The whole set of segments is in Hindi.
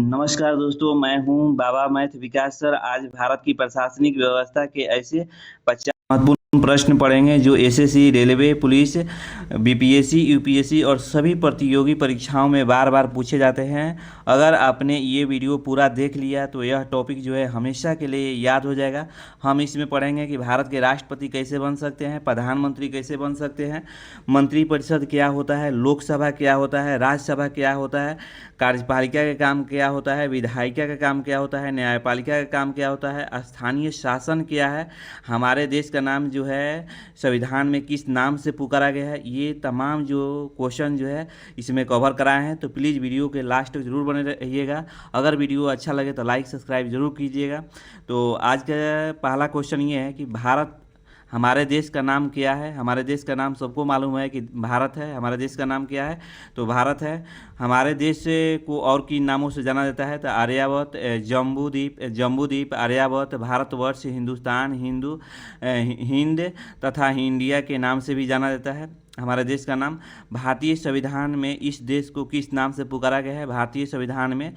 नमस्कार दोस्तों, मैं हूँ बाबा मैथ विकास सर। आज भारत की प्रशासनिक व्यवस्था के ऐसे 50 महत्वपूर्ण प्रश्न पढ़ेंगे जो SSC, railway, police, BPSC, UPSC और सभी प्रतियोगी परीक्षाओं में बार बार पूछे जाते हैं। अगर आपने ये वीडियो पूरा देख लिया तो यह टॉपिक जो है हमेशा के लिए याद हो जाएगा। हम इसमें पढ़ेंगे कि भारत के राष्ट्रपति कैसे बन सकते हैं, प्रधानमंत्री कैसे बन सकते हैं, मंत्रिपरिषद क्या होता है, लोकसभा क्या होता है, राज्यसभा क्या होता है, कार्यपालिका का काम क्या होता है, विधायिका का काम क्या होता है, न्यायपालिका का काम क्या होता है, स्थानीय शासन क्या है, हमारे देश का नाम जो है संविधान में किस नाम से पुकारा गया है। ये तमाम जो क्वेश्चन जो है इसमें कवर कराए हैं। तो प्लीज़ वीडियो के लास्ट तक जरूर बने रहिएगा। अगर वीडियो अच्छा लगे तो लाइक सब्सक्राइब जरूर कीजिएगा। तो आज का पहला क्वेश्चन ये है कि भारत हमारे देश का नाम क्या है। हमारे देश का नाम सबको मालूम है कि भारत है। हमारे देश का नाम क्या है? तो भारत है। हमारे देश को और किन नामों से जाना जाता है? तो आर्यावर्त, जम्बूद्वीप, आर्यावर्त, भारतवर्ष, हिंदुस्तान, हिंद तथा इंडिया के नाम से भी जाना जाता है। हमारे देश का नाम भारतीय संविधान में इस देश को किस नाम से पुकारा गया है? भारतीय संविधान में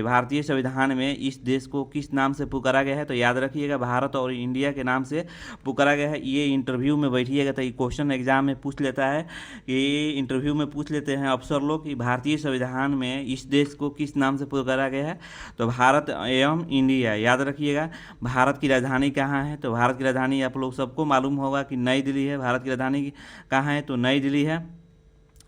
भारतीय संविधान में इस देश को किस नाम से पुकारा गया है? तो याद रखिएगा, भारत और इंडिया के नाम से पुकारा गया है। ये इंटरव्यू में बैठिएगा तो ये क्वेश्चन एग्जाम में पूछ लेता है कि इंटरव्यू में पूछ लेते हैं अफसर लोग कि भारतीय संविधान में इस देश को किस नाम से पुकारा गया है? तो भारत एवं इंडिया। याद रखिएगा। भारत की राजधानी कहाँ है? तो भारत की राजधानी आप लोग सबको मालूम होगा कि नई दिल्ली है। भारत की राजधानी कहाँ है? तो नई दिल्ली है।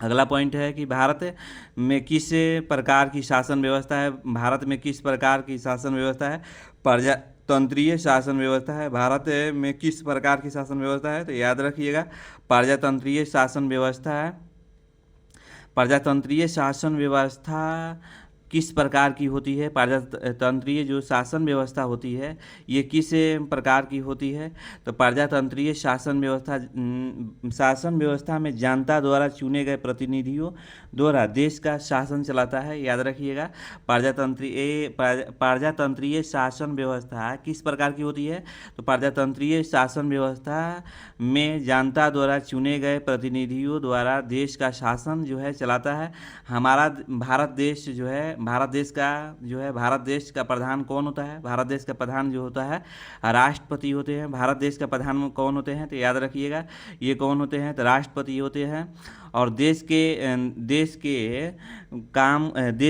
अगला पॉइंट है कि भारत में किस प्रकार की शासन व्यवस्था है? भारत में किस प्रकार की शासन व्यवस्था है? प्रजातंत्रीय शासन व्यवस्था है। भारत में किस प्रकार की शासन व्यवस्था है? तो याद रखिएगा, प्रजातंत्रीय शासन व्यवस्था है। प्रजातंत्रीय शासन व्यवस्था किस प्रकार की होती है? प्रजातंत्रीय जो शासन व्यवस्था होती है ये किस प्रकार की होती है? तो प्रजातंत्रीय शासन व्यवस्था में जनता द्वारा चुने गए प्रतिनिधियों द्वारा देश का शासन चलाता है। याद रखिएगा, प्रजातंत्रीय शासन व्यवस्था किस प्रकार की होती है? तो प्रजातंत्रीय शासन व्यवस्था में जनता द्वारा चुने गए प्रतिनिधियों द्वारा देश का शासन जो है चलाता है। हमारा भारत देश जो है, भारत देश का प्रधान कौन होता है? भारत देश का प्रधान जो होता है राष्ट्रपति होते हैं। भारत देश का प्रधान कौन होते हैं? तो याद रखिएगा, ये कौन होते हैं? तो राष्ट्रपति होते हैं। और देश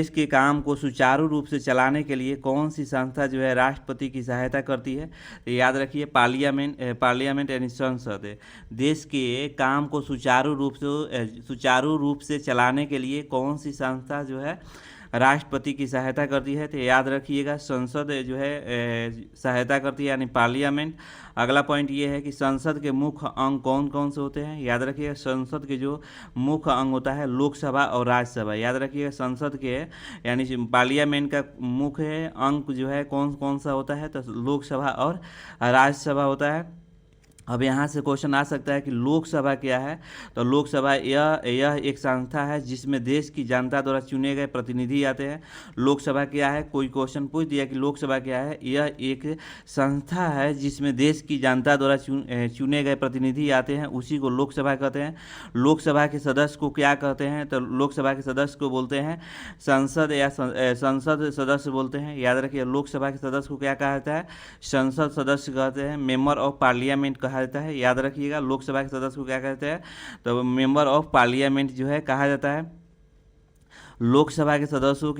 के काम को सुचारू रूप से चलाने के लिए कौन सी संस्था जो है राष्ट्रपति की सहायता करती है? तो याद रखिए, पार्लियामेंट यानी संसद। देश के काम को सुचारू रूप से चलाने के लिए कौन सी संस्था जो है राष्ट्रपति की सहायता करती है? तो याद रखिएगा, संसद जो है सहायता करती है, यानी पार्लियामेंट। अगला पॉइंट ये है कि संसद के मुख्य अंग कौन कौन से होते हैं? याद रखिएगा, संसद के जो मुख्य अंग होता है लोकसभा और राज्यसभा। याद रखिएगा, संसद के यानी पार्लियामेंट का मुख्य अंग जो है कौन कौन सा होता है? तो लोकसभा और राज्यसभा होता है। अब यहाँ से क्वेश्चन आ सकता है कि लोकसभा क्या है? तो लोकसभा यह एक संस्था है जिसमें देश की जनता द्वारा चुने गए प्रतिनिधि आते हैं। लोकसभा क्या है? कोई क्वेश्चन पूछ दिया कि लोकसभा क्या है? यह एक संस्था है जिसमें देश की जनता द्वारा चुने गए प्रतिनिधि आते हैं, उसी को लोकसभा कहते हैं। लोकसभा के सदस्य को क्या कहते हैं? तो लोकसभा के सदस्य को बोलते हैं संसद या संसद सदस्य बोलते हैं। याद रखिए, लोकसभा के सदस्य को क्या कहा जाता है? संसद सदस्य कहते हैं। मेंबर ऑफ पार्लियामेंट कहा जाता है। याद रखिएगा, लोकसभा के सदस्य को क्या कहते हैं? तो मेंबर ऑफ पार्लियामेंट जो है कहा जाता है। लोकसभा के सदस्यों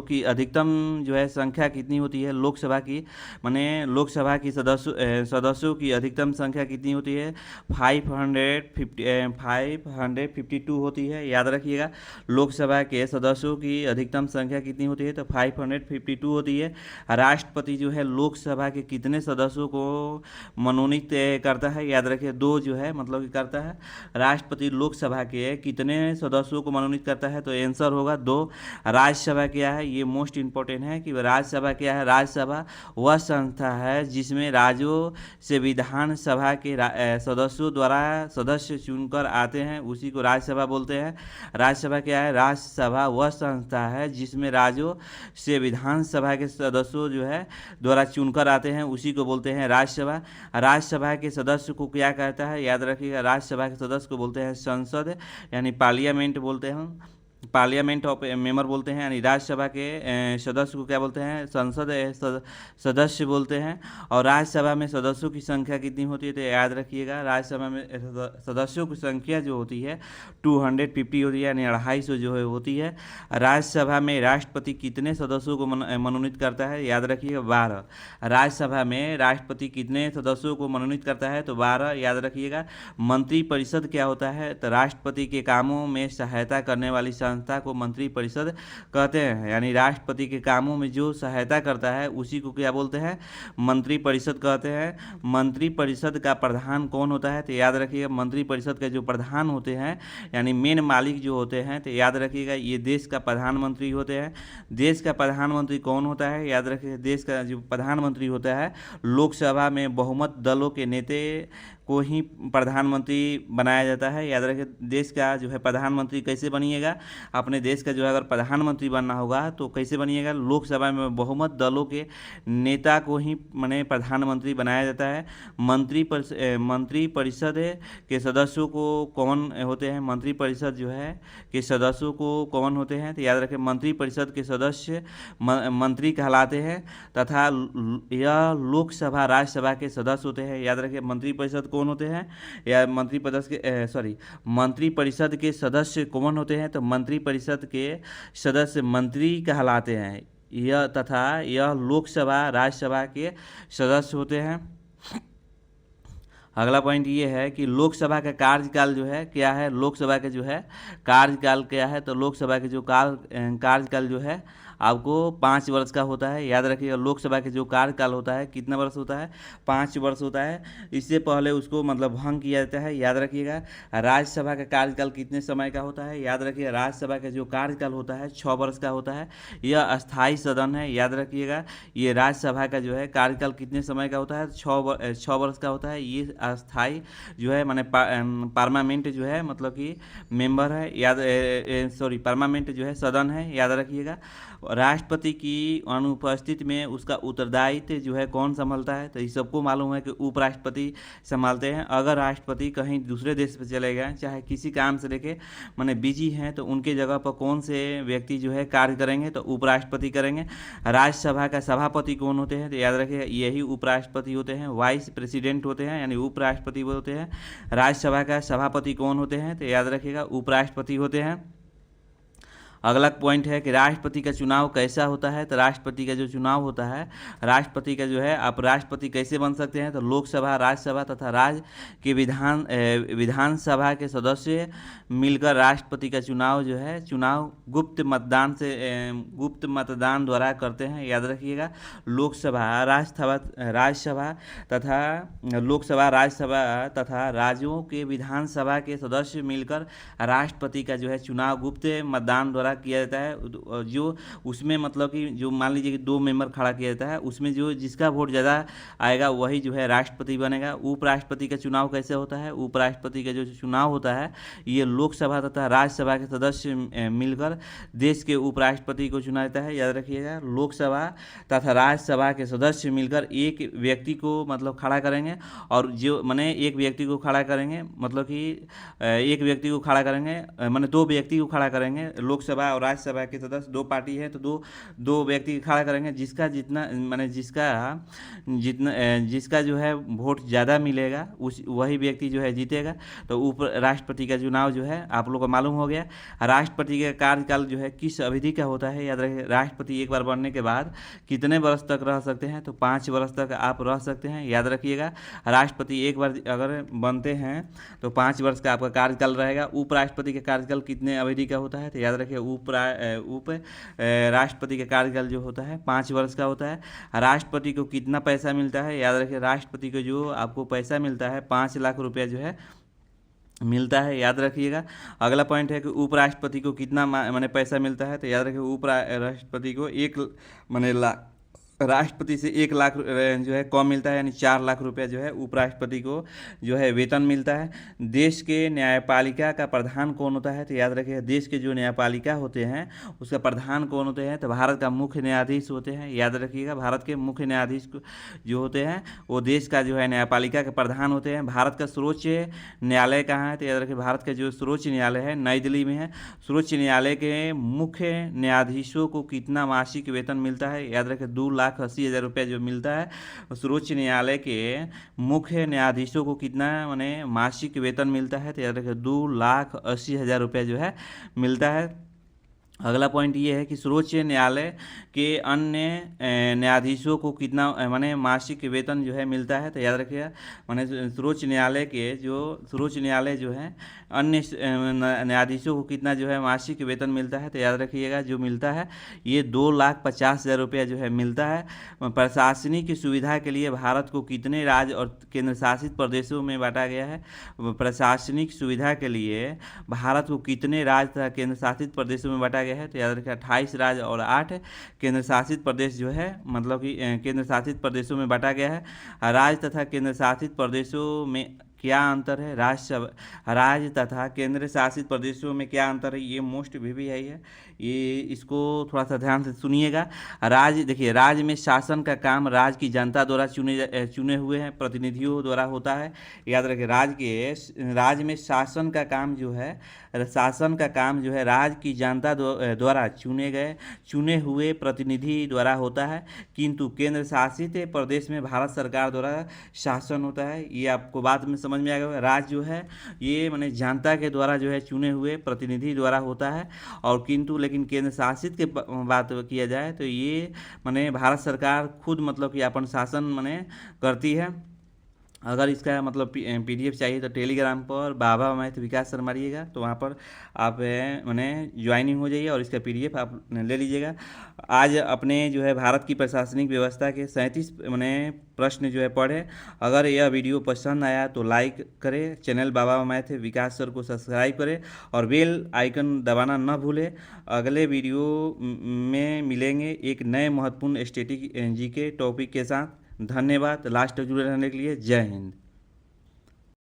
की अधिकतम जो है संख्या कितनी होती है? लोकसभा की लोकसभा की सदस्यों की अधिकतम संख्या कितनी होती है? 552 होती है। याद रखिएगा, लोकसभा के सदस्यों की अधिकतम संख्या कितनी होती है? तो 552 होती है। राष्ट्रपति जो है लोकसभा के कितने सदस्यों को मनोनीत करता है? याद रखिए, 2 जो है मतलब कि करता है। राष्ट्रपति लोकसभा के कितने सदस्यों को मनोनीत करता है? तो आंसर होगा 2। राज्यसभा क्या है? ये मोस्ट इंपॉर्टेंट है कि राज्यसभा क्या है? राज्यसभा वह संस्था है जिसमें राज्यों से विधानसभा के सदस्यों द्वारा सदस्य चुनकर आते हैं, उसी को राज्यसभा बोलते हैं। राज्यसभा क्या है? राज्यसभा वह संस्था है जिसमें राज्यों से विधानसभा के सदस्यों जो है द्वारा चुनकर आते हैं, उसी को बोलते हैं राज्यसभा। राज्यसभा के सदस्य को क्या कहता है? याद रखिएगा, राज्यसभा के सदस्य को बोलते हैं संसद यानी पार्लियामेंट बोलते हैं। पार्लियामेंट ऑफ मेंबर बोलते हैं, यानी राज्यसभा के सदस्य को क्या बोलते हैं, संसद सदस्य बोलते हैं। और राज्यसभा में सदस्यों की संख्या कितनी होती है, तो याद रखिएगा राज्यसभा में सदस्यों की संख्या जो होती है 250 होती है, यानी 250 जो है होती है। राज्यसभा में राष्ट्रपति कितने सदस्यों को मनोनीत करता है, याद रखिएगा 12। राज्यसभा में राष्ट्रपति कितने सदस्यों को मनोनीत करता है, तो 12 याद रखिएगा। मंत्रिपरिषद क्या होता है, तो राष्ट्रपति के कामों में सहायता करने वाली संस्था को मंत्रिपरिषद कहते हैं, यानी राष्ट्रपति के कामों में जो सहायता करता है उसी को क्या बोलते हैं, मंत्रिपरिषद कहते हैं। मंत्रिपरिषद का प्रधान कौन होता है, तो याद रखिएगा मंत्रिपरिषद के जो प्रधान होते हैं यानी मेन मालिक जो होते हैं, तो याद रखिएगा ये देश का प्रधानमंत्री होते हैं। देश का प्रधानमंत्री कौन होता है, याद रखिएगा देश का जो प्रधानमंत्री होता है लोकसभा में बहुमत दलों के नेता को ही प्रधानमंत्री बनाया जाता है। याद रखिए देश का जो है प्रधानमंत्री कैसे बनिएगा, अपने देश का जो है अगर प्रधानमंत्री बनना होगा तो कैसे बनिएगा, लोकसभा में बहुमत दलों के नेता को ही माने प्रधानमंत्री बनाया जाता है। मंत्रिपरिषद के सदस्यों को कौन होते हैं, मंत्रिपरिषद जो है के सदस्यों को कौन होते हैं, तो याद रखें मंत्रिपरिषद के सदस्य मंत्री कहलाते हैं तथा यह लोकसभा राज्यसभा के सदस्य होते हैं। याद रखिए मंत्रिपरिषद कौन होते हैं, या मंत्रिपरिषद के सदस्य कौन होते हैं, तो मंत्रिपरिषद के सदस्य मंत्री कहलाते हैं। यह लोकसभा राज्यसभा के सदस्य होते हैं। अगला पॉइंट ये है कि लोकसभा का कार्यकाल जो है क्या है, लोकसभा के जो है कार्यकाल क्या है, तो लोकसभा के जो कार्यकाल जो है आपको 5 वर्ष का होता है। याद रखिएगा लोकसभा के जो कार्यकाल होता है कितना वर्ष होता है, 5 वर्ष होता है। इससे पहले उसको मतलब भंग किया जाता है। याद रखिएगा राज्यसभा का कार्यकाल कितने समय का होता है, याद रखिएगा राज्यसभा का जो कार्यकाल होता है 6 वर्ष का होता है। यह अस्थायी सदन है। याद रखिएगा ये राज्यसभा का जो है कार्यकाल कितने समय का होता है, 6 वर्ष का होता है। ये अस्थायी जो है माने पार्लियामेंट जो है मतलब कि मेंबर है, पार्लियामेंट जो है सदन है। याद रखिएगा राष्ट्रपति की अनुपस्थिति में उसका उत्तरदायित्व जो है कौन संभालता है, तो ये सबको मालूम है कि उपराष्ट्रपति संभालते हैं। अगर राष्ट्रपति कहीं दूसरे देश पर चले गए चाहे किसी काम से लेके माने बिजी हैं तो उनके जगह पर कौन से व्यक्ति जो है कार्य करेंगे, तो उपराष्ट्रपति करेंगे। राज्यसभा का सभापति कौन होते हैं, तो याद रखिएगा यही उपराष्ट्रपति होते हैं, वाइस प्रेसिडेंट होते हैं यानी उपराष्ट्रपति होते हैं। राज्यसभा का सभापति कौन होते हैं, तो याद रखिएगा उपराष्ट्रपति होते हैं। अगला पॉइंट है कि राष्ट्रपति का चुनाव कैसा होता है, तो राष्ट्रपति का जो चुनाव होता है राष्ट्रपति का जो है आप राष्ट्रपति कैसे बन सकते हैं, तो लोकसभा राज्यसभा तथा राज्य के विधानसभा के सदस्य मिलकर राष्ट्रपति का चुनाव जो है चुनाव गुप्त मतदान द्वारा करते हैं। याद रखिएगा लोकसभा राज्यसभा तथा राज्यों के विधानसभा के सदस्य मिलकर राष्ट्रपति का जो है चुनाव गुप्त मतदान द्वारा किया जाता है। जो उसमें मतलब कि जो मान लीजिए कि 2 मेंबर खड़ा किया जाता है उसमें जो जिसका वोट ज़्यादा आएगा वही जो है राष्ट्रपति बनेगा। उपराष्ट्रपति का चुनाव कैसे होता है, उपराष्ट्रपति का जो चुनाव होता है ये लोकसभा तथा राज्यसभा के सदस्य मिलकर देश के उपराष्ट्रपति को चुना जाता है। याद रखिएगा लोकसभा तथा राज्यसभा के सदस्य मिलकर एक व्यक्ति को मतलब खड़ा करेंगे, और जो माने एक व्यक्ति को खड़ा करेंगे मतलब कि एक व्यक्ति को खड़ा करेंगे माने 2 व्यक्ति को खड़ा करेंगे। लोकसभा और राज्यसभा के सदस्य 2 पार्टी है तो दो व्यक्ति खड़ा करेंगे, जिसका जिसका जो है वोट ज़्यादा मिलेगा वही व्यक्ति जो है जीतेगा। तो राष्ट्रपति का चुनाव जो है आप लोग को मालूम हो गया। राष्ट्रपति का कार्यकाल जो है किस अवधि का होता है, याद रखिए राष्ट्रपति एक बार बनने के बाद कितने वर्ष तक रह सकते हैं, तो 5 वर्ष तक आप रह सकते हैं। याद रखिएगा राष्ट्रपति एक बार अगर बनते हैं तो 5 वर्ष का आपका कार्यकाल रहेगा। उपराष्ट्रपति का कार्यकाल कितने अवधि का होता है, तो याद रखिए राष्ट्रपति का कार्यकाल जो होता है 5 वर्ष का होता है। राष्ट्रपति को कितना पैसा मिलता है, याद रखिए राष्ट्रपति को जो आपको पैसा मिलता है 5 लाख रुपया जो है मिलता है। याद रखिएगा अगला पॉइंट है कि उपराष्ट्रपति को कितना माने पैसा मिलता है, तो याद रखिए उपराष्ट्रपति को 1 लाख राष्ट्रपति से 1 लाख जो है कम मिलता है, यानी 4 लाख रुपया जो है उपराष्ट्रपति को जो है वेतन मिलता है। देश के न्यायपालिका का प्रधान कौन होता है? तो याद रखिए, देश के जो न्यायपालिका होते हैं उसका प्रधान कौन होते हैं? तो भारत का मुख्य न्यायाधीश होते हैं। याद रखिएगा, भारत के मुख्य न्यायाधीश जो होते हैं वो देश का जो है न्यायपालिका के प्रधान होते हैं। भारत का सर्वोच्च न्यायालय कहाँ है? तो याद रखिए, भारत का जो सर्वोच्च न्यायालय है नई दिल्ली में है। सर्वोच्च न्यायालय के मुख्य न्यायाधीशों को कितना मासिक वेतन मिलता है? याद रखें, 2,80,000 रुपया जो मिलता है। सर्वोच्च न्यायालय के मुख्य न्यायाधीशों को कितना माने मासिक वेतन मिलता है? तो याद रखें, 2,80,000 रुपया जो है मिलता है। अगला पॉइंट ये है कि सर्वोच्च न्यायालय के अन्य न्यायाधीशों को कितना माने मासिक वेतन जो है मिलता है? तो याद रखिएगा, माने सर्वोच्च न्यायालय के जो सर्वोच्च न्यायालय जो है अन्य न्यायाधीशों को कितना जो है मासिक वेतन मिलता है? तो याद रखिएगा, जो मिलता है ये 2,50,000 रुपया जो है मिलता है। प्रशासनिक सुविधा के लिए भारत को कितने राज्य और केंद्र शासित प्रदेशों में बांटा गया है? प्रशासनिक सुविधा के लिए भारत को कितने राज्य तथा केंद्र शासित प्रदेशों में बांटा गया है? तो याद रखिए, 28 राज्य और 8 केंद्र शासित प्रदेश जो है, मतलब कि केंद्र शासित प्रदेशों में बांटा गया है। राज्य तथा केंद्र शासित प्रदेशों में क्या अंतर है? राज्य तथा केंद्र शासित प्रदेशों में क्या अंतर है? ये मोस्ट वीवीआई है, ये इसको थोड़ा सा ध्यान से सुनिएगा। राज्य, देखिए, राज्य में शासन का काम राज्य की जनता द्वारा चुने हुए हैं प्रतिनिधियों द्वारा होता है। याद रखिए, राज्य में शासन का काम जो है राज्य की जनता द्वारा चुने हुए प्रतिनिधि द्वारा होता है। किंतु केंद्र शासित प्रदेश में भारत सरकार द्वारा शासन होता है। ये आपको बाद में समझ में आएगा। राज्य जो है ये माने जनता के द्वारा जो है चुने हुए प्रतिनिधि द्वारा होता है। और किंतु लेकिन केंद्र शासित के बात किया जाए तो ये माने भारत सरकार खुद मतलब कि अपन शासन माने करती है। अगर इसका मतलब पीडीएफ चाहिए तो टेलीग्राम पर बाबा मैथ विकास सर मारिएगा, तो वहाँ पर आप माने ज्वाइनिंग हो जाइए और इसका पीडीएफ आप ले लीजिएगा। आज अपने जो है भारत की प्रशासनिक व्यवस्था के 37 माने प्रश्न जो है पढ़े। अगर यह वीडियो पसंद आया तो लाइक करें, चैनल बाबा मैथ विकास सर को सब्सक्राइब करें और बेल आइकन दबाना न भूलें। अगले वीडियो में मिलेंगे एक नए महत्वपूर्ण स्टैटिक जीके टॉपिक के साथ। धन्यवाद लास्ट तक जुड़े रहने के लिए। जय हिंद।